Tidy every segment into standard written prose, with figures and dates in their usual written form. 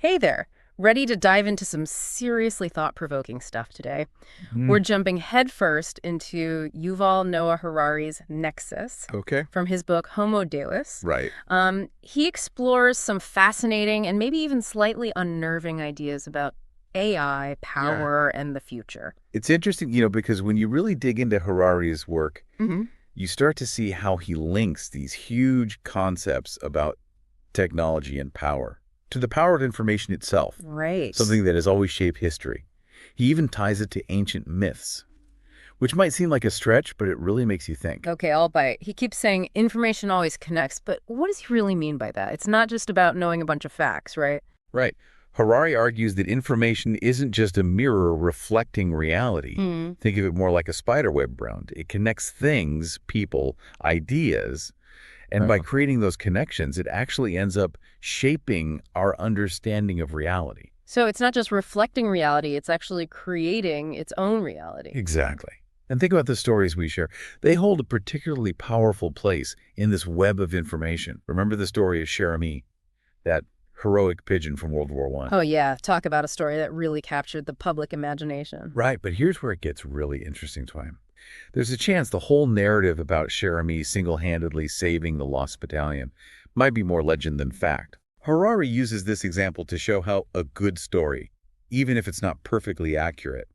Hey there. Ready to dive into some seriously thought-provoking stuff today. Mm, We're jumping headfirst into Yuval Noah Harari's Nexus okay. from his book Homo Deus. Right. He explores some fascinating and maybe even slightly unnerving ideas about AI, Yeah. power, and the future. It's interesting, because when you really dig into Harari's work, Hmm. you start to see how he links these huge concepts about technology and power to the power of information itself, Right. something that has always shaped history. He even ties it to ancient myths, which might seem like a stretch, but it really makes you think. Okay, I'll bite. He keeps saying information always connects, but what does he really mean by that? It's not just about knowing a bunch of facts, right? Right. Harari argues that information isn't just a mirror reflecting reality. Hmm. Think of it more like a spider web around. It connects things, people, ideas, and by creating those connections, it actually ends up shaping our understanding of reality. So it's not just reflecting reality, it's actually creating its own reality. Exactly. And think about the stories we share. They hold a particularly powerful place in this web of information. Remember the story of Jeremy, that heroic pigeon from World War I? Oh, yeah. Talk about a story that really captured the public imagination. Right, but here's where it gets really interesting, Twine. There's a chance the whole narrative about Jeremy single-handedly saving the lost battalion might be more legend than fact. Harari uses this example to show how a good story, even if it's not perfectly accurate,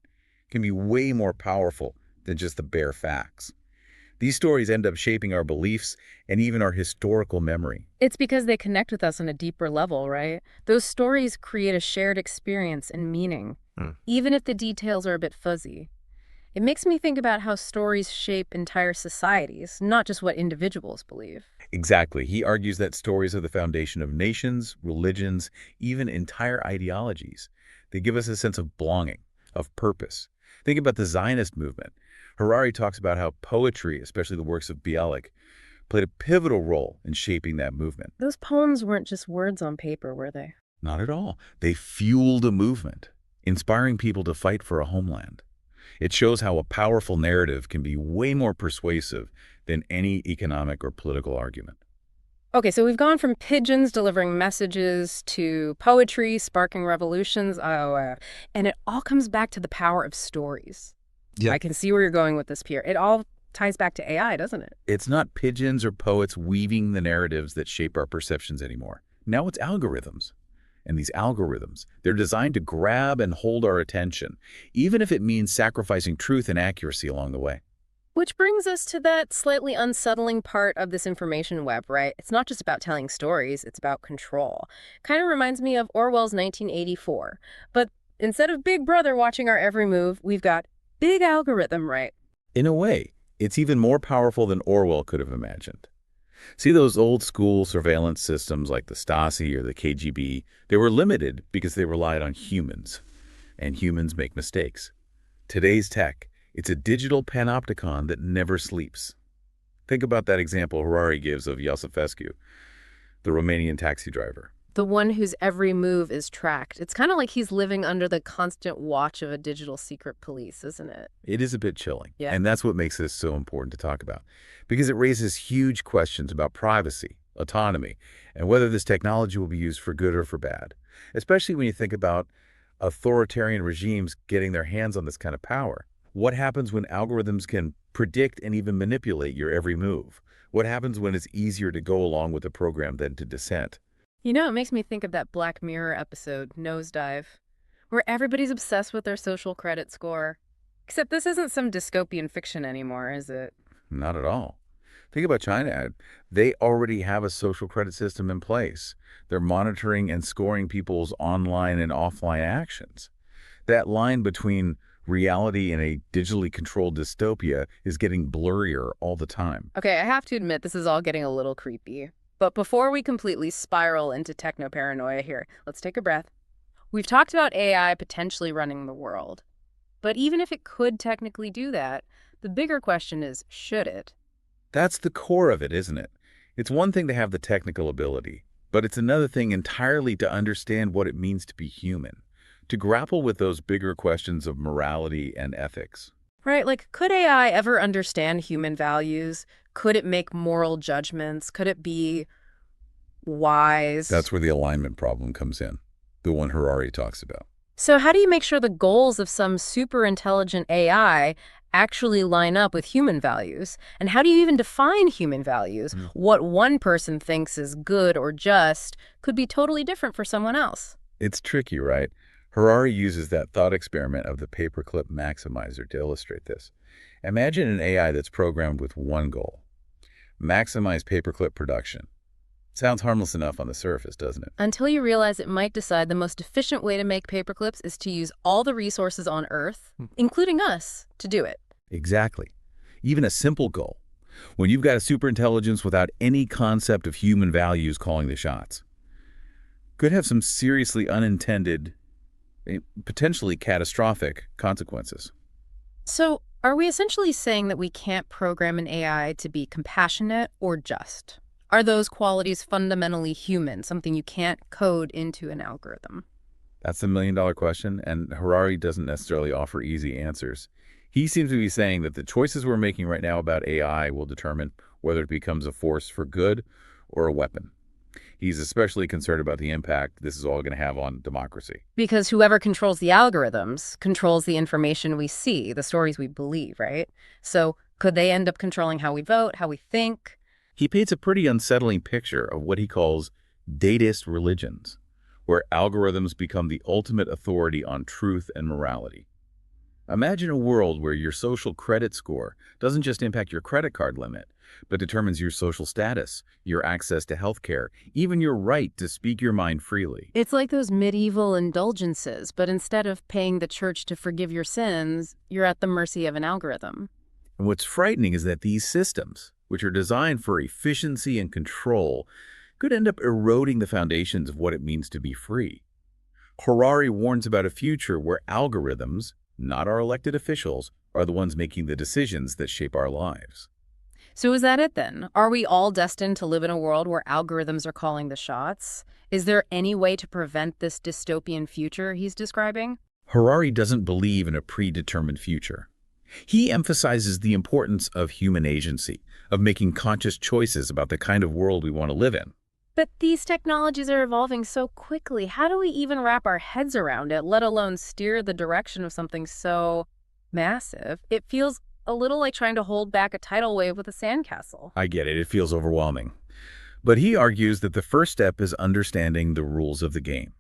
can be way more powerful than just the bare facts. These stories end up shaping our beliefs and even our historical memory. It's because they connect with us on a deeper level, right? Those stories create a shared experience and meaning, Hmm. even if the details are a bit fuzzy. It makes me think about how stories shape entire societies, not just what individuals believe. Exactly. He argues that stories are the foundation of nations, religions, even entire ideologies. They give us a sense of belonging, of purpose. Think about the Zionist movement. Harari talks about how poetry, especially the works of Bialik, played a pivotal role in shaping that movement. Those poems weren't just words on paper, were they? Not at all. They fueled a movement, inspiring people to fight for a homeland. It shows how a powerful narrative can be way more persuasive than any economic or political argument. Okay, so we've gone from pigeons delivering messages to poetry sparking revolutions. And it all comes back to the power of stories. Yeah. I can see where you're going with this, Pierre. It all ties back to AI, doesn't it? It's not pigeons or poets weaving the narratives that shape our perceptions anymore. Now it's algorithms. And these algorithms, they're designed to grab and hold our attention, even if it means sacrificing truth and accuracy along the way. Which brings us to that slightly unsettling part of this information web, right? It's not just about telling stories, it's about control. Kind of reminds me of Orwell's 1984. But instead of Big Brother watching our every move, we've got big algorithm, right? In a way, it's even more powerful than Orwell could have imagined. See those old school surveillance systems like the Stasi or the KGB, they were limited because they relied on humans, and humans make mistakes. Today's tech, it's a digital panopticon that never sleeps. Think about that example Harari gives of Iosifescu, the Romanian taxi driver. The one whose every move is tracked. It's kind of like he's living under the constant watch of a digital secret police, isn't it? It is a bit chilling, Yeah. and that's what makes this so important to talk about, because it raises huge questions about privacy, autonomy, and whether this technology will be used for good or for bad, especially when you think about authoritarian regimes getting their hands on this kind of power. What happens when algorithms can predict and even manipulate your every move? What happens when it's easier to go along with a program than to dissent? You know, it makes me think of that Black Mirror episode, Nosedive, where everybody's obsessed with their social credit score. Except this isn't some dystopian fiction anymore, is it? Not at all. Think about China. They already have a social credit system in place. They're monitoring and scoring people's online and offline actions. That line between reality and a digitally controlled dystopia is getting blurrier all the time. Okay, I have to admit this is all getting a little creepy. But before we completely spiral into techno-paranoia here, let's take a breath. We've talked about AI potentially running the world. But even if it could technically do that, the bigger question is, should it? That's the core of it, isn't it? It's one thing to have the technical ability, but it's another thing entirely to understand what it means to be human, to grapple with those bigger questions of morality and ethics. Right, like, could AI ever understand human values? Could it make moral judgments? Could it be wise? That's where the alignment problem comes in. the one Harari talks about. So how do you make sure the goals of some superintelligent AI actually line up with human values? And how do you even define human values? What one person thinks is good or just could be totally different for someone else. It's tricky, right? Harari uses that thought experiment of the paperclip maximizer to illustrate this. Imagine an AI that's programmed with one goal: maximize paperclip production. Sounds harmless enough on the surface, doesn't it? Until you realize it might decide the most efficient way to make paperclips is to use all the resources on Earth, including us, to do it. Exactly. Even a simple goal. When you've got a superintelligence without any concept of human values calling the shots, could have some seriously unintended, potentially catastrophic consequences. So, are we essentially saying that we can't program an AI to be compassionate or just? Are those qualities fundamentally human, something you can't code into an algorithm? That's the million-dollar question, and Harari doesn't necessarily offer easy answers. He seems to be saying that the choices we're making right now about AI will determine whether it becomes a force for good or a weapon. He's especially concerned about the impact this is all going to have on democracy. Because whoever controls the algorithms controls the information we see, the stories we believe, right? So, could they end up controlling how we vote, how we think? He paints a pretty unsettling picture of what he calls datist religions, where algorithms become the ultimate authority on truth and morality. Imagine a world where your social credit score doesn't just impact your credit card limit, but determines your social status, your access to healthcare, even your right to speak your mind freely. It's like those medieval indulgences, but instead of paying the church to forgive your sins, you're at the mercy of an algorithm. And what's frightening is that these systems, which are designed for efficiency and control, could end up eroding the foundations of what it means to be free. Harari warns about a future where algorithms, not our elected officials, are the ones making the decisions that shape our lives. So is that it then? Are we all destined to live in a world where algorithms are calling the shots? Is there any way to prevent this dystopian future he's describing? Harari doesn't believe in a predetermined future. He emphasizes the importance of human agency, of making conscious choices about the kind of world we want to live in. But these technologies are evolving so quickly. How do we even wrap our heads around it, let alone steer the direction of something so massive? It feels a little like trying to hold back a tidal wave with a sandcastle. I get it, it feels overwhelming. But he argues that the first step is understanding the rules of the game.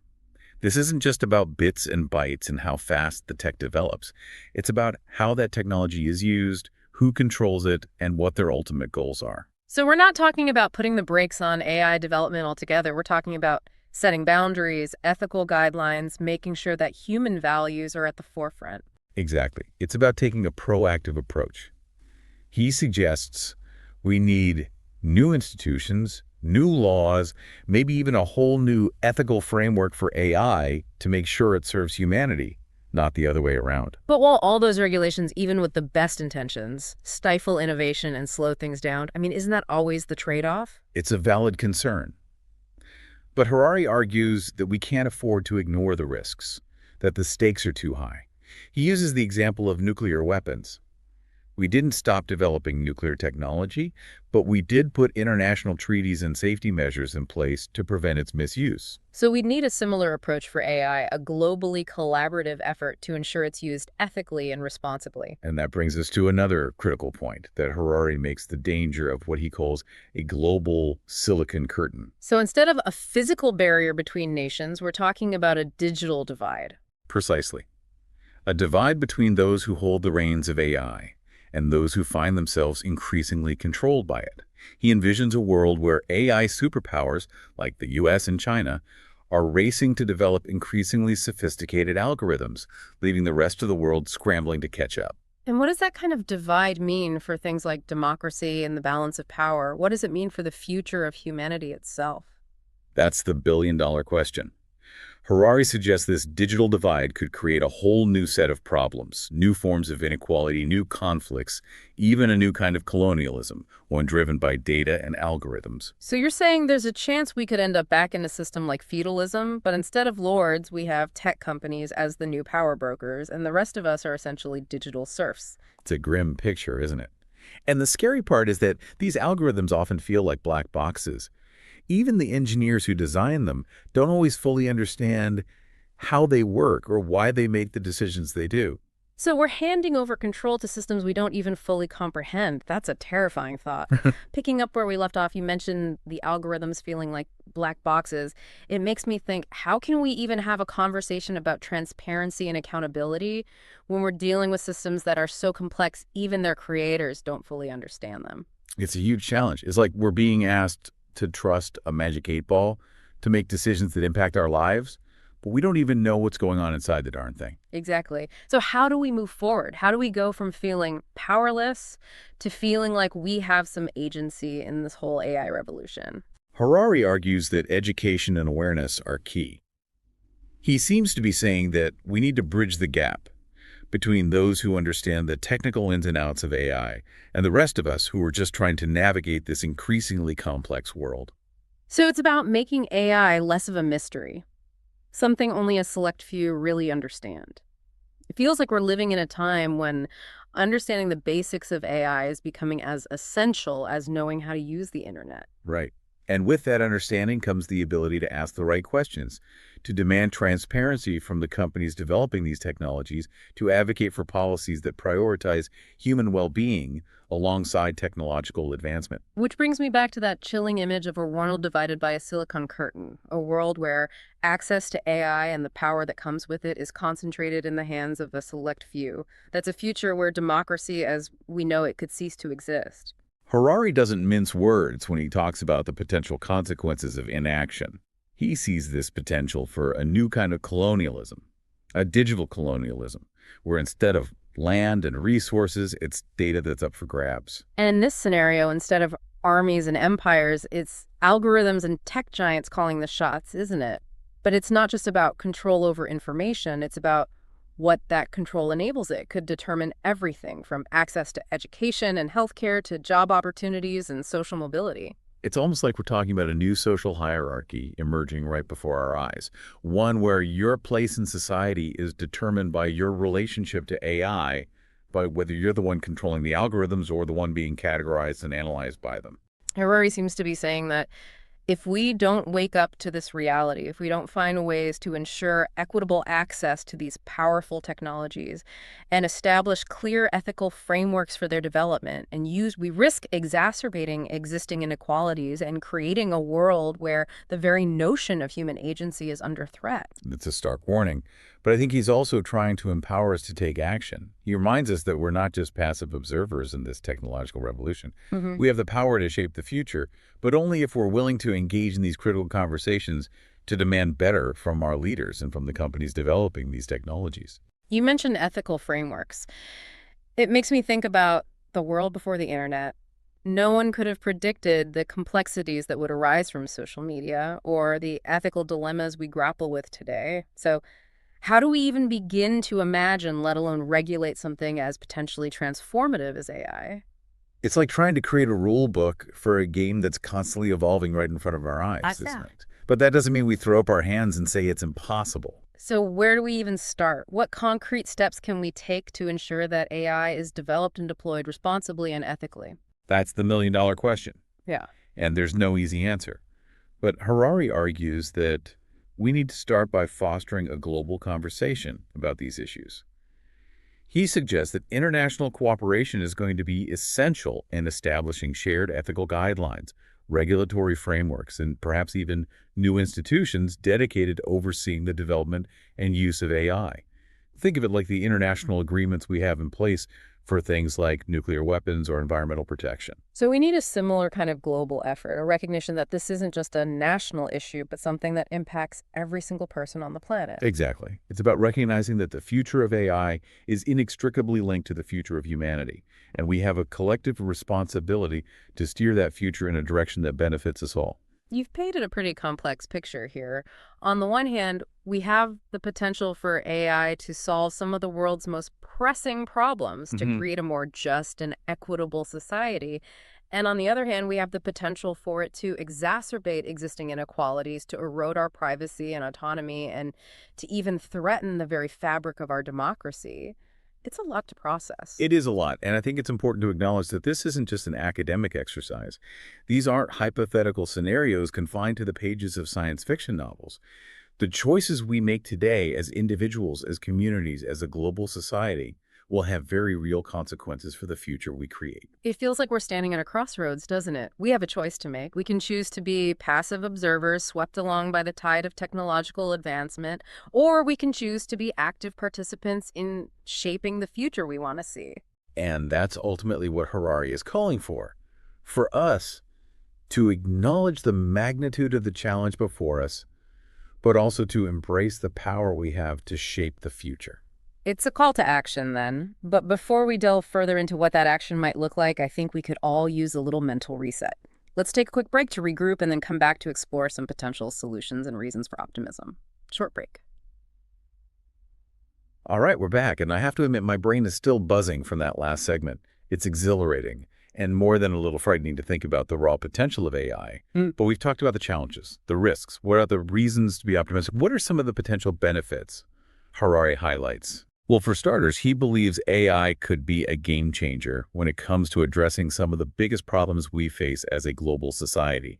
This isn't just about bits and bytes and how fast the tech develops. It's about how that technology is used, who controls it, and what their ultimate goals are. So we're not talking about putting the brakes on AI development altogether. We're talking about setting boundaries, ethical guidelines, making sure that human values are at the forefront. Exactly. It's about taking a proactive approach. He suggests we need new institutions, new laws, maybe even a whole new ethical framework for AI to make sure it serves humanity, not the other way around. But while all those regulations, even with the best intentions, stifle innovation and slow things down, I mean, isn't that always the trade-off? It's a valid concern. But Harari argues that we can't afford to ignore the risks, that the stakes are too high. He uses the example of nuclear weapons. We didn't stop developing nuclear technology, but we did put international treaties and safety measures in place to prevent its misuse. So we'd need a similar approach for AI, a globally collaborative effort to ensure it's used ethically and responsibly. And that brings us to another critical point that Harari makes: the danger of what he calls a global silicon curtain. So instead of a physical barrier between nations, we're talking about a digital divide. Precisely. A divide between those who hold the reins of AI and those who find themselves increasingly controlled by it. He envisions a world where AI superpowers, like the US and China, are racing to develop increasingly sophisticated algorithms, leaving the rest of the world scrambling to catch up. And what does that kind of divide mean for things like democracy and the balance of power? What does it mean for the future of humanity itself? That's the billion-dollar question. Harari suggests this digital divide could create a whole new set of problems, new forms of inequality, new conflicts, even a new kind of colonialism, one driven by data and algorithms. So you're saying there's a chance we could end up back in a system like feudalism, but instead of lords, we have tech companies as the new power brokers, and the rest of us are essentially digital serfs. It's a grim picture, isn't it? And the scary part is that these algorithms often feel like black boxes. Even the engineers who design them don't always fully understand how they work or why they make the decisions they do. So we're handing over control to systems we don't even fully comprehend. That's a terrifying thought. Picking up where we left off, you mentioned the algorithms feeling like black boxes. It makes me think, how can we even have a conversation about transparency and accountability when we're dealing with systems that are so complex, even their creators don't fully understand them? It's a huge challenge. It's like we're being asked to trust a magic 8 ball to make decisions that impact our lives, but we don't even know what's going on inside the darn thing. Exactly. So how do we move forward? How do we go from feeling powerless to feeling like we have some agency in this whole AI revolution? Harari argues that education and awareness are key. He seems to be saying that we need to bridge the gap between those who understand the technical ins and outs of AI and the rest of us who are just trying to navigate this increasingly complex world. So it's about making AI less of a mystery, something only a select few really understand. It feels like we're living in a time when understanding the basics of AI is becoming as essential as knowing how to use the internet. Right. And with that understanding comes the ability to ask the right questions, to demand transparency from the companies developing these technologies, to advocate for policies that prioritize human well-being alongside technological advancement. Which brings me back to that chilling image of a world divided by a silicon curtain, a world where access to AI and the power that comes with it is concentrated in the hands of a select few. That's a future where democracy as we know it could cease to exist. Harari doesn't mince words when he talks about the potential consequences of inaction. He sees this potential for a new kind of colonialism, a digital colonialism, where instead of land and resources, it's data that's up for grabs. And in this scenario, instead of armies and empires, it's algorithms and tech giants calling the shots, isn't it? But it's not just about control over information, it's about what that control enables. It could determine everything from access to education and healthcare to job opportunities and social mobility. It's almost like we're talking about a new social hierarchy emerging right before our eyes, one where your place in society is determined by your relationship to AI, by whether you're the one controlling the algorithms or the one being categorized and analyzed by them. Harari seems to be saying that if we don't wake up to this reality, if we don't find ways to ensure equitable access to these powerful technologies and establish clear ethical frameworks for their development we risk exacerbating existing inequalities and creating a world where the very notion of human agency is under threat. It's a stark warning, but I think he's also trying to empower us to take action. He reminds us that we're not just passive observers in this technological revolution. We have the power to shape the future, but only if we're willing to engage in these critical conversations to demand better from our leaders and from the companies developing these technologies. You mentioned ethical frameworks. It makes me think about the world before the internet. No one could have predicted the complexities that would arise from social media or the ethical dilemmas we grapple with today. So how do we even begin to imagine, let alone regulate something as potentially transformative as AI? It's like trying to create a rule book for a game that's constantly evolving right in front of our eyes, isn't it? But that doesn't mean we throw up our hands and say it's impossible. So where do we even start? What concrete steps can we take to ensure that AI is developed and deployed responsibly and ethically? That's the million-dollar question, Yeah. and there's no easy answer. But Harari argues that we need to start by fostering a global conversation about these issues. He suggests that international cooperation is going to be essential in establishing shared ethical guidelines, regulatory frameworks, and perhaps even new institutions dedicated to overseeing the development and use of AI. Think of it like the international agreements we have in place for things like nuclear weapons or environmental protection. So we need a similar kind of global effort, a recognition that this isn't just a national issue, but something that impacts every single person on the planet. Exactly. It's about recognizing that the future of AI is inextricably linked to the future of humanity, and we have a collective responsibility to steer that future in a direction that benefits us all. You've painted a pretty complex picture here. On the one hand, we have the potential for AI to solve some of the world's most pressing problems, to create a more just and equitable society. And on the other hand, we have the potential for it to exacerbate existing inequalities, to erode our privacy and autonomy, and to even threaten the very fabric of our democracy. It's a lot to process. It is a lot, and I think it's important to acknowledge that this isn't just an academic exercise. These aren't hypothetical scenarios confined to the pages of science fiction novels. The choices we make today as individuals, as communities, as a global society will have very real consequences for the future we create. It feels like we're standing at a crossroads, doesn't it? We have a choice to make. We can choose to be passive observers swept along by the tide of technological advancement, or we can choose to be active participants in shaping the future we want to see. And that's ultimately what Harari is calling for. For us to acknowledge the magnitude of the challenge before us, but also to embrace the power we have to shape the future. It's a call to action then, but before we delve further into what that action might look like, I think we could all use a little mental reset. Let's take a quick break to regroup and then come back to explore some potential solutions and reasons for optimism. Short break. All right, we're back, and I have to admit my brain is still buzzing from that last segment. It's exhilarating and more than a little frightening to think about the raw potential of AI. But we've talked about the challenges, the risks. What are the reasons to be optimistic? What are some of the potential benefits Harari highlights? Well, for starters, he believes AI could be a game changer when it comes to addressing some of the biggest problems we face as a global society.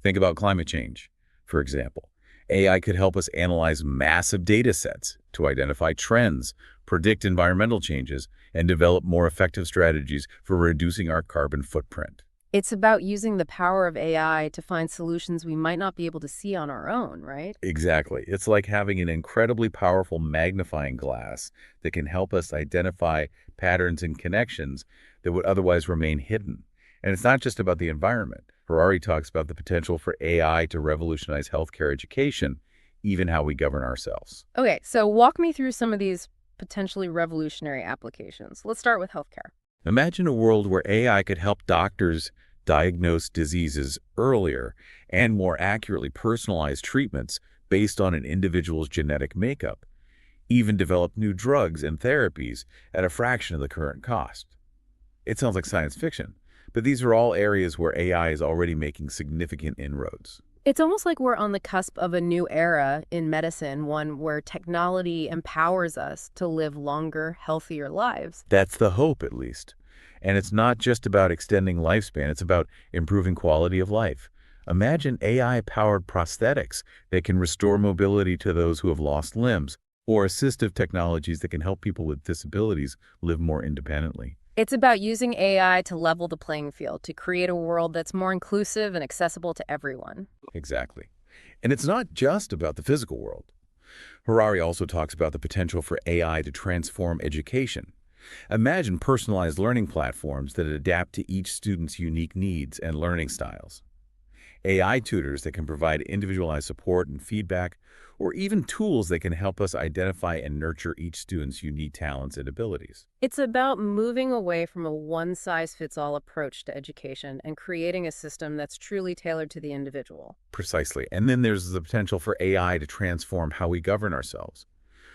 Think about climate change, for example. AI could help us analyze massive data sets to identify trends, predict environmental changes, and develop more effective strategies for reducing our carbon footprint. It's about using the power of AI to find solutions we might not be able to see on our own, right? Exactly. It's like having an incredibly powerful magnifying glass that can help us identify patterns and connections that would otherwise remain hidden. And it's not just about the environment. Harari talks about the potential for AI to revolutionize healthcare education, even how we govern ourselves. Okay, so walk me through some of these potentially revolutionary applications. Let's start with healthcare. Imagine a world where AI could help doctors diagnose diseases earlier and more accurately personalize treatments based on an individual's genetic makeup, even develop new drugs and therapies at a fraction of the current cost. It sounds like science fiction, but these are all areas where AI is already making significant inroads. It's almost like we're on the cusp of a new era in medicine, one where technology empowers us to live longer, healthier lives. That's the hope, at least. And it's not just about extending lifespan, it's about improving quality of life. Imagine AI-powered prosthetics that can restore mobility to those who have lost limbs, or assistive technologies that can help people with disabilities live more independently. It's about using AI to level the playing field, to create a world that's more inclusive and accessible to everyone. Exactly. And it's not just about the physical world. Harari also talks about the potential for AI to transform education. Imagine personalized learning platforms that adapt to each student's unique needs and learning styles. AI tutors that can provide individualized support and feedback, or even tools that can help us identify and nurture each student's unique talents and abilities. It's about moving away from a one-size-fits-all approach to education and creating a system that's truly tailored to the individual. Precisely. And then there's the potential for AI to transform how we govern ourselves.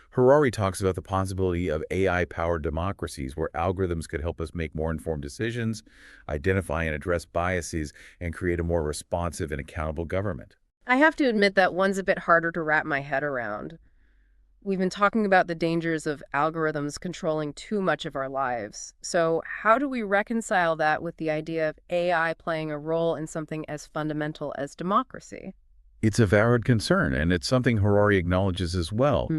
Harari talks about the possibility of AI-powered democracies where algorithms could help us make more informed decisions, identify and address biases, and create a more responsive and accountable government. I have to admit that one's a bit harder to wrap my head around. We've been talking about the dangers of algorithms controlling too much of our lives. So how do we reconcile that with the idea of AI playing a role in something as fundamental as democracy? It's a valid concern, and it's something Harari acknowledges as well.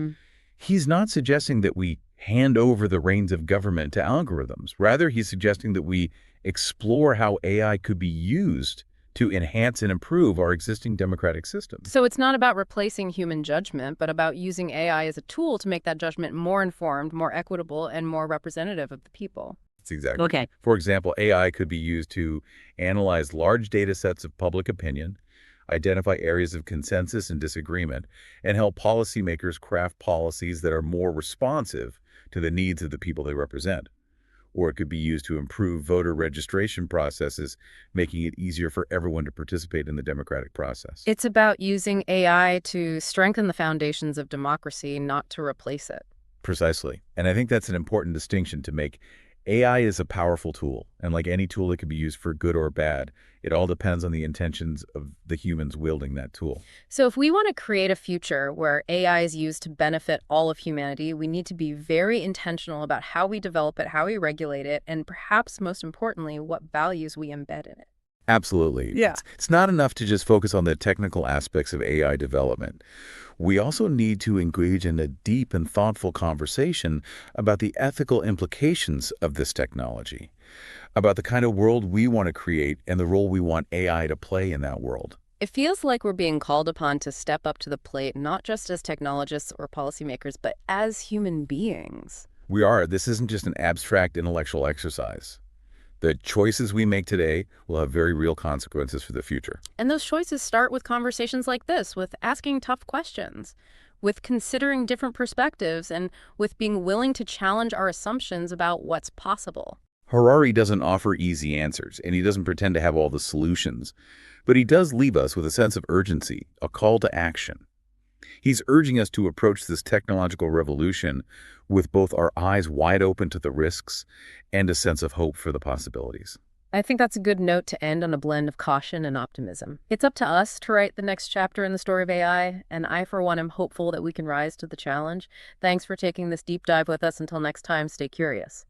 He's not suggesting that we hand over the reins of government to algorithms. Rather, he's suggesting that we explore how AI could be used to enhance and improve our existing democratic systems. So it's not about replacing human judgment, but about using AI as a tool to make that judgment more informed, more equitable, and more representative of the people. That's exactly. Okay. For example, AI could be used to analyze large data sets of public opinion, identify areas of consensus and disagreement, and help policymakers craft policies that are more responsive to the needs of the people they represent. Or it could be used to improve voter registration processes, making it easier for everyone to participate in the democratic process. It's about using AI to strengthen the foundations of democracy, not to replace it. Precisely. And I think that's an important distinction to make. AI is a powerful tool, and like any tool, it can be used for good or bad. It all depends on the intentions of the humans wielding that tool. So if we want to create a future where AI is used to benefit all of humanity, we need to be very intentional about how we develop it, how we regulate it, and perhaps most importantly, what values we embed in it. Absolutely. Yeah. It's not enough to just focus on the technical aspects of AI development. We also need to engage in a deep and thoughtful conversation about the ethical implications of this technology, about the kind of world we want to create and the role we want AI to play in that world. It feels like we're being called upon to step up to the plate, not just as technologists or policymakers, but as human beings. We are. This isn't just an abstract intellectual exercise. The choices we make today will have very real consequences for the future. And those choices start with conversations like this, with asking tough questions, with considering different perspectives, and with being willing to challenge our assumptions about what's possible. Harari doesn't offer easy answers, and he doesn't pretend to have all the solutions, but he does leave us with a sense of urgency, a call to action. He's urging us to approach this technological revolution with both our eyes wide open to the risks and a sense of hope for the possibilities. I think that's a good note to end on, a blend of caution and optimism. It's up to us to write the next chapter in the story of AI, and I, for one, am hopeful that we can rise to the challenge. Thanks for taking this deep dive with us. Until next time, stay curious.